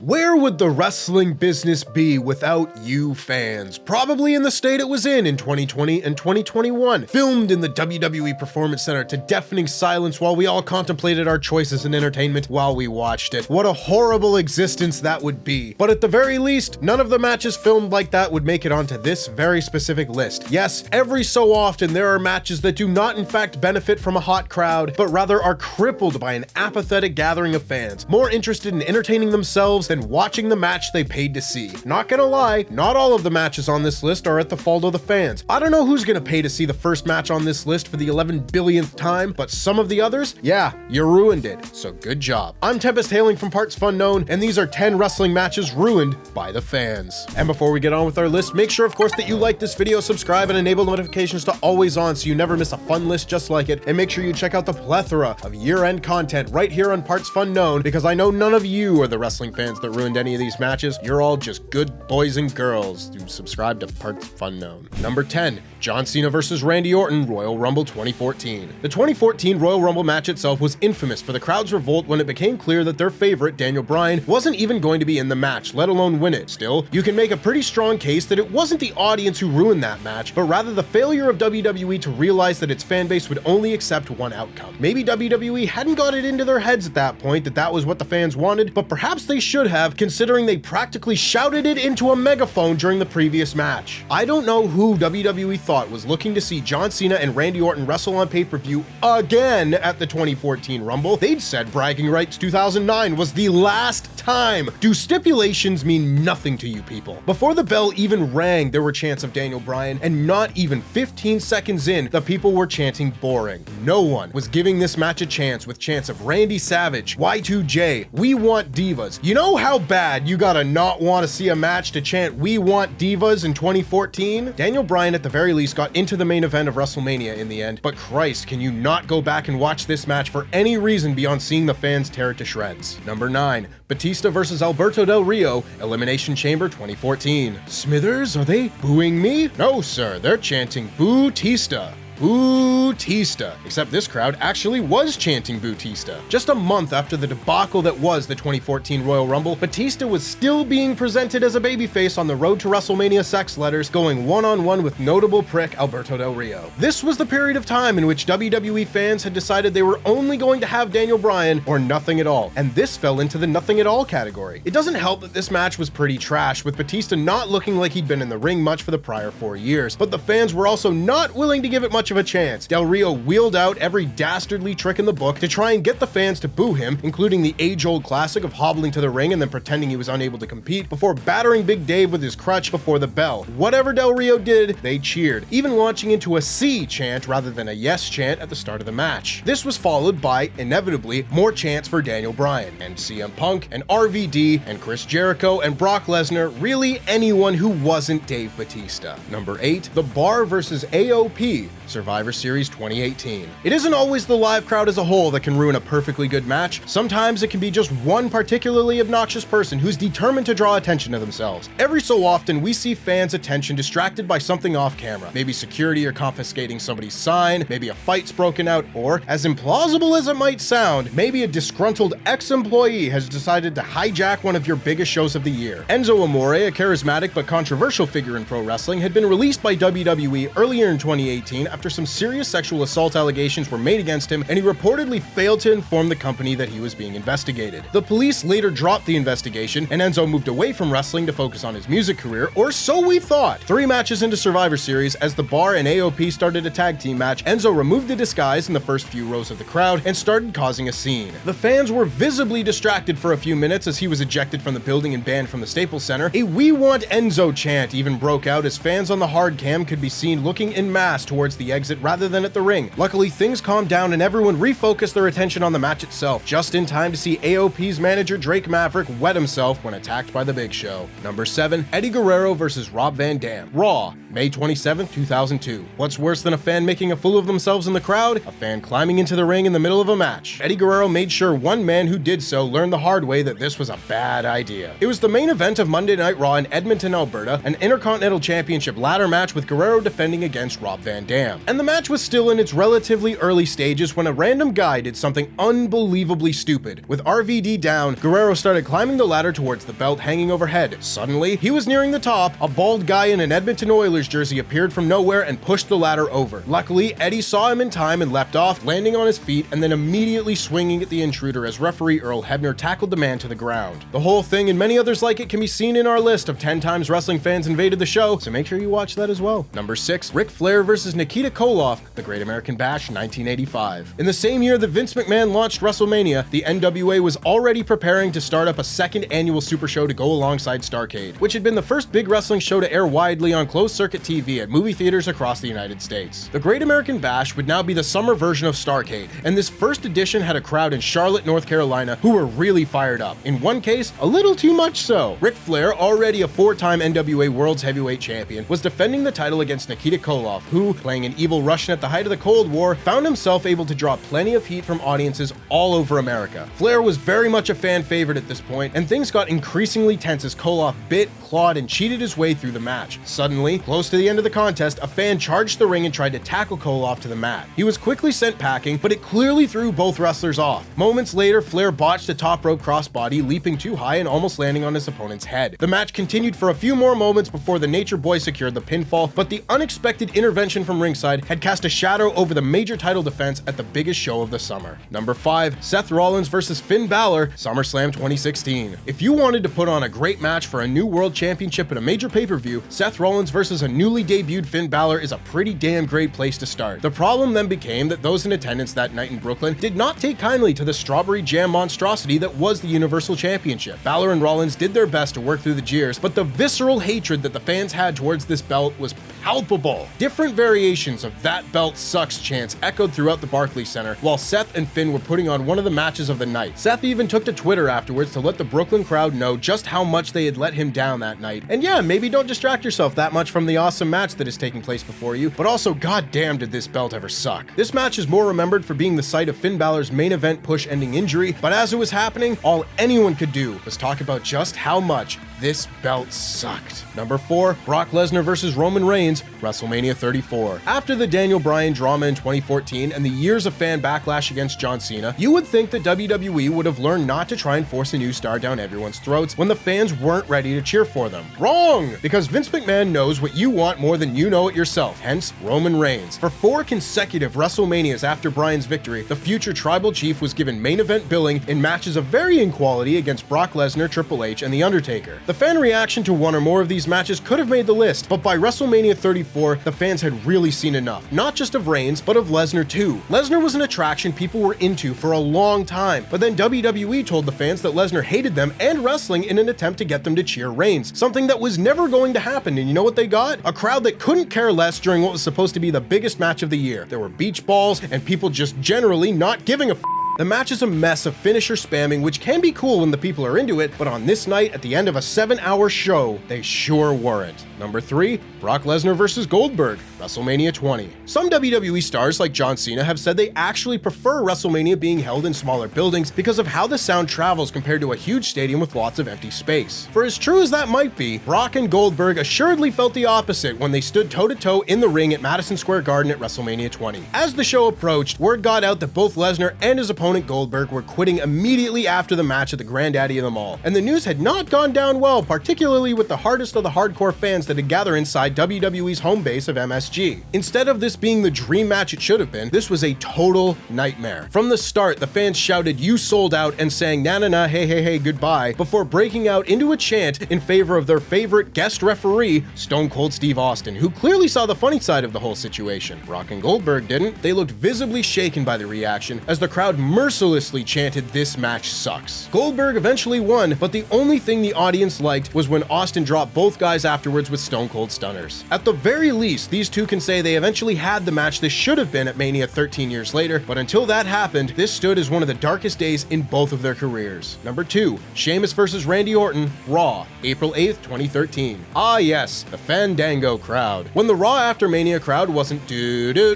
Where would the wrestling business be without you fans? Probably in the state it was in 2020 and 2021. Filmed in the WWE Performance Center to deafening silence while we all contemplated our choices in entertainment while we watched it. What a horrible existence that would be. But at the very least, none of the matches filmed like that would make it onto this very specific list. Yes, every so often there are matches that do not in fact benefit from a hot crowd, but rather are crippled by an apathetic gathering of fans, more interested in entertaining themselves than watching the match they paid to see. Not gonna lie, not all of the matches on this list are at the fault of the fans. I don't know who's gonna pay to see the first match on this list for the 11 billionth time, but some of the others, yeah, you ruined it, so good job. I'm Tempest, hailing from partsFUNknown, and these are 10 wrestling matches ruined by the fans. And before we get on with our list, make sure of course that you like this video, subscribe, and enable notifications to always on so you never miss a fun list just like it, and make sure you check out the plethora of year-end content right here on partsFUNknown, because I know none of you are the wrestling fans that ruined any of these matches. You're all just good boys and girls who subscribe to partsFUNknown. Number 10, John Cena vs. Randy Orton, Royal Rumble 2014. The 2014 Royal Rumble match itself was infamous for the crowd's revolt when it became clear that their favorite, Daniel Bryan, wasn't even going to be in the match, let alone win it. Still, you can make a pretty strong case that it wasn't the audience who ruined that match, but rather the failure of WWE to realize that its fan base would only accept one outcome. Maybe WWE hadn't got it into their heads at that point that that was what the fans wanted, but perhaps they should have, considering they practically shouted it into a megaphone during the previous match. I don't know who WWE thought was looking to see John Cena and Randy Orton wrestle on pay-per-view again at the 2014 Rumble. They'd said Bragging Rights 2009 was the last time. Do stipulations mean nothing to you people? Before the bell even rang, there were chants of Daniel Bryan, and not even 15 seconds in, the people were chanting boring. No one was giving this match a chance with chants of Randy Savage, Y2J, We Want Divas. You know how bad you gotta not want to see a match to chant We Want Divas in 2014? Daniel Bryan at the very least got into the main event of WrestleMania in the end, but Christ, can you not go back and watch this match for any reason beyond seeing the fans tear it to shreds? Number 9, Batista vs. Alberto Del Rio, Elimination Chamber 2014. Smithers, are they booing me? No sir, they're chanting Boo-tista. Boo-tista. Except this crowd actually was chanting Boo-tista. Just a month after the debacle that was the 2014 Royal Rumble, Batista was still being presented as a babyface on the road to WrestleMania sex letters, going one-on-one with notable prick Alberto Del Rio. This was the period of time in which WWE fans had decided they were only going to have Daniel Bryan or nothing at all, and this fell into the nothing at all category. It doesn't help that this match was pretty trash, with Batista not looking like he'd been in the ring much for the prior 4 years, but the fans were also not willing to give it much of a chance. Del Rio wheeled out every dastardly trick in the book to try and get the fans to boo him, including the age-old classic of hobbling to the ring and then pretending he was unable to compete before battering Big Dave with his crutch before the bell. Whatever Del Rio did, they cheered, even launching into a C chant rather than a yes chant at the start of the match. This was followed by, inevitably, more chants for Daniel Bryan, and CM Punk, and RVD, and Chris Jericho, and Brock Lesnar, really anyone who wasn't Dave Batista. Number 8, The Bar vs. AOP, Survivor Series 2018. It isn't always the live crowd as a whole that can ruin a perfectly good match. Sometimes it can be just one particularly obnoxious person who's determined to draw attention to themselves. Every so often, we see fans' attention distracted by something off camera. Maybe security are confiscating somebody's sign, maybe a fight's broken out, or, as implausible as it might sound, maybe a disgruntled ex-employee has decided to hijack one of your biggest shows of the year. Enzo Amore, a charismatic but controversial figure in pro wrestling, had been released by WWE earlier in 2018 after some serious sexual assault allegations were made against him, and he reportedly failed to inform the company that he was being investigated. The police later dropped the investigation, and Enzo moved away from wrestling to focus on his music career, or so we thought. 3 matches into Survivor Series, as The Bar and AOP started a tag team match, Enzo removed the disguise in the first few rows of the crowd and started causing a scene. The fans were visibly distracted for a few minutes as he was ejected from the building and banned from the Staples Center. A We Want Enzo chant even broke out as fans on the hard cam could be seen looking en masse towards the exit rather than at the ring. Luckily, things calmed down and everyone refocused their attention on the match itself, just in time to see AOP's manager Drake Maverick wet himself when attacked by the Big Show. Number 7, Eddie Guerrero vs. Rob Van Dam, Raw, May 27, 2002. What's worse than a fan making a fool of themselves in the crowd? A fan climbing into the ring in the middle of a match. Eddie Guerrero made sure one man who did so learned the hard way that this was a bad idea. It was the main event of Monday Night Raw in Edmonton, Alberta, an Intercontinental Championship ladder match with Guerrero defending against Rob Van Dam. And the match was still in its relatively early stages when a random guy did something unbelievably stupid. With RVD down, Guerrero started climbing the ladder towards the belt hanging overhead. Suddenly, he was nearing the top, a bald guy in an Edmonton Oilers jersey appeared from nowhere and pushed the ladder over. Luckily, Eddie saw him in time and leapt off, landing on his feet and then immediately swinging at the intruder as referee Earl Hebner tackled the man to the ground. The whole thing and many others like it can be seen in our list of 10 times wrestling fans invaded the show, so make sure you watch that as well. Number 6, Ric Flair versus Nikita Koloff, the Great American Bash 1985. In the same year that Vince McMahon launched WrestleMania, the NWA was already preparing to start up a second annual Super Show to go alongside Starrcade, which had been the first big wrestling show to air widely on closed-circuit TV at movie theaters across the United States. The Great American Bash would now be the summer version of Starrcade, and this first edition had a crowd in Charlotte, North Carolina who were really fired up. In one case, a little too much so. Ric Flair, already a 4-time NWA World's Heavyweight Champion, was defending the title against Nikita Koloff, who, playing an evil Russian at the height of the Cold War, found himself able to draw plenty of heat from audiences all over America. Flair was very much a fan favorite at this point, and things got increasingly tense as Koloff bit, clawed, and cheated his way through the match. Suddenly, close to the end of the contest, a fan charged the ring and tried to tackle Koloff to the mat. He was quickly sent packing, but it clearly threw both wrestlers off. Moments later, Flair botched a top rope crossbody, leaping too high and almost landing on his opponent's head. The match continued for a few more moments before the Nature Boy secured the pinfall, but the unexpected intervention from ringside had cast a shadow over the major title defense at the biggest show of the summer. Number 5, Seth Rollins versus Finn Balor, SummerSlam 2016. If you wanted to put on a great match for a new world championship at a major pay-per-view, Seth Rollins versus a newly debuted Finn Balor is a pretty damn great place to start. The problem then became that those in attendance that night in Brooklyn did not take kindly to the strawberry jam monstrosity that was the Universal Championship. Balor and Rollins did their best to work through the jeers, but the visceral hatred that the fans had towards this belt was palpable. Different variations of "that belt sucks" chants echoed throughout the Barclays Center while Seth and Finn were putting on one of the matches of the night. Seth even took to Twitter afterwards to let the Brooklyn crowd know just how much they had let him down that night. And yeah, maybe don't distract yourself that much from the awesome match that is taking place before you, but also goddamn did this belt ever suck. This match is more remembered for being the site of Finn Balor's main event push-ending injury, but as it was happening, all anyone could do was talk about just how much this belt sucked. Number 4, Brock Lesnar versus Roman Reigns, WrestleMania 34. After the Daniel Bryan drama in 2014 and the years of fan backlash against John Cena, you would think that WWE would have learned not to try and force a new star down everyone's throats when the fans weren't ready to cheer for them. Wrong! Because Vince McMahon knows what you want more than you know it yourself, hence Roman Reigns. For 4 consecutive WrestleManias after Bryan's victory, the future Tribal Chief was given main event billing in matches of varying quality against Brock Lesnar, Triple H, and The Undertaker. The fan reaction to one or more of these matches could have made the list, but by WrestleMania 34, the fans had really seen enough, not just of Reigns, but of Lesnar too. Lesnar was an attraction people were into for a long time, but then WWE told the fans that Lesnar hated them and wrestling in an attempt to get them to cheer Reigns, something that was never going to happen, and you know what they got? A crowd that couldn't care less during what was supposed to be the biggest match of the year. There were beach balls and people just generally not giving a f***. The match is a mess of finisher spamming, which can be cool when the people are into it, but on this night, at the end of a 7-hour show, they sure weren't. Number 3, Brock Lesnar versus Goldberg, WrestleMania 20. Some WWE stars like John Cena have said they actually prefer WrestleMania being held in smaller buildings because of how the sound travels compared to a huge stadium with lots of empty space. For as true as that might be, Brock and Goldberg assuredly felt the opposite when they stood toe-to-toe in the ring at Madison Square Garden at WrestleMania 20. As the show approached, word got out that both Lesnar and his opponent Goldberg were quitting immediately after the match at the granddaddy of them all, and the news had not gone down well, particularly with the hardest of the hardcore fans that had gathered inside WWE's home base of MSG. Instead of this being the dream match it should have been, this was a total nightmare. From the start, the fans shouted "you sold out" and sang "na na na hey hey hey goodbye" before breaking out into a chant in favor of their favorite guest referee, Stone Cold Steve Austin, who clearly saw the funny side of the whole situation. Brock and Goldberg didn't. They looked visibly shaken by the reaction as the crowd mercilessly chanted "this match sucks." Goldberg eventually won, but the only thing the audience liked was when Austin dropped both guys afterwards with with Stone Cold Stunners. At the very least, these two can say they eventually had the match this should have been at Mania 13 years later, but until that happened, this stood as one of the darkest days in both of their careers. Number 2, Sheamus vs. Randy Orton, Raw, April 8th, 2013. Ah yes, the Fandango crowd. When the Raw After Mania crowd wasn't ing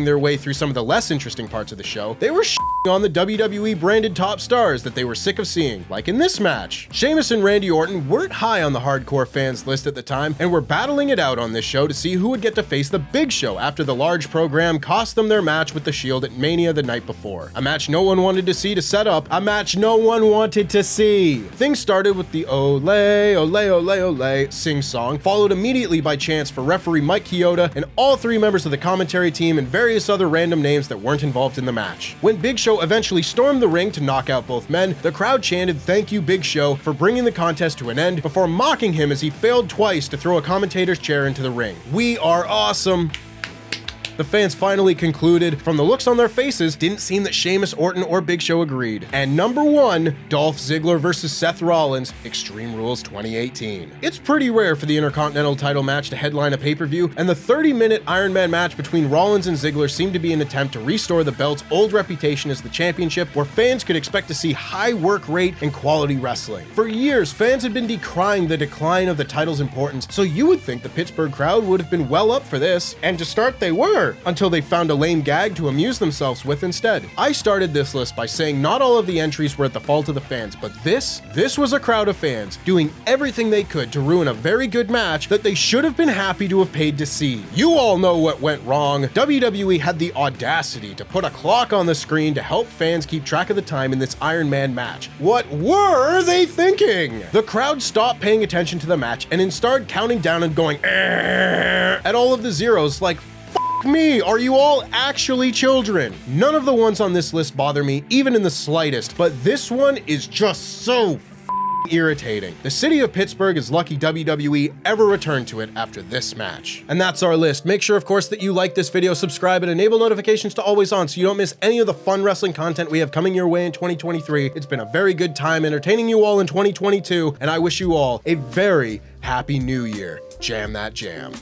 their way through some of the less interesting parts of the show, they were on the WWE branded top stars that they were sick of seeing, like in this match. Sheamus and Randy Orton weren't high on the hardcore fans list at the time and were battling it out on this show to see who would get to face the Big Show after the large program cost them their match with the Shield at Mania the night before. A match no one wanted to see to set up a match no one wanted to see. Things started with the ole, ole, ole, ole sing song, followed immediately by chants for referee Mike Chioda and all 3 members of the commentary team and various other random names that weren't involved in the match. When Big Show eventually stormed the ring to knock out both men, the crowd chanted "Thank you, Big Show," for bringing the contest to an end before mocking him as he failed twice to throw a commentator's chair into the ring. We are awesome. The fans finally concluded. From the looks on their faces, didn't seem that Sheamus, Orton, or Big Show agreed. And number 1, Dolph Ziggler vs. Seth Rollins, Extreme Rules 2018. It's pretty rare for the Intercontinental title match to headline a pay-per-view, and the 30-minute Iron Man match between Rollins and Ziggler seemed to be an attempt to restore the belt's old reputation as the championship, where fans could expect to see high work rate and quality wrestling. For years, fans had been decrying the decline of the title's importance, so you would think the Pittsburgh crowd would have been well up for this, and to start they were, until they found a lame gag to amuse themselves with instead. I started this list by saying not all of the entries were at the fault of the fans, but this was a crowd of fans doing everything they could to ruin a very good match that they should have been happy to have paid to see. You all know what went wrong. WWE had the audacity to put a clock on the screen to help fans keep track of the time in this Iron Man match. What were they thinking? The crowd stopped paying attention to the match and started counting down and going at all of the zeros like, me, are you all actually children? None of the ones on this list bother me, even in the slightest, but this one is just so irritating. The city of Pittsburgh is lucky WWE ever returned to it after this match. And that's our list. Make sure, of course, that you like this video, subscribe, and enable notifications to always on so you don't miss any of the fun wrestling content we have coming your way in 2023. It's been a very good time entertaining you all in 2022, and I wish you all a very happy new year. Jam that jam.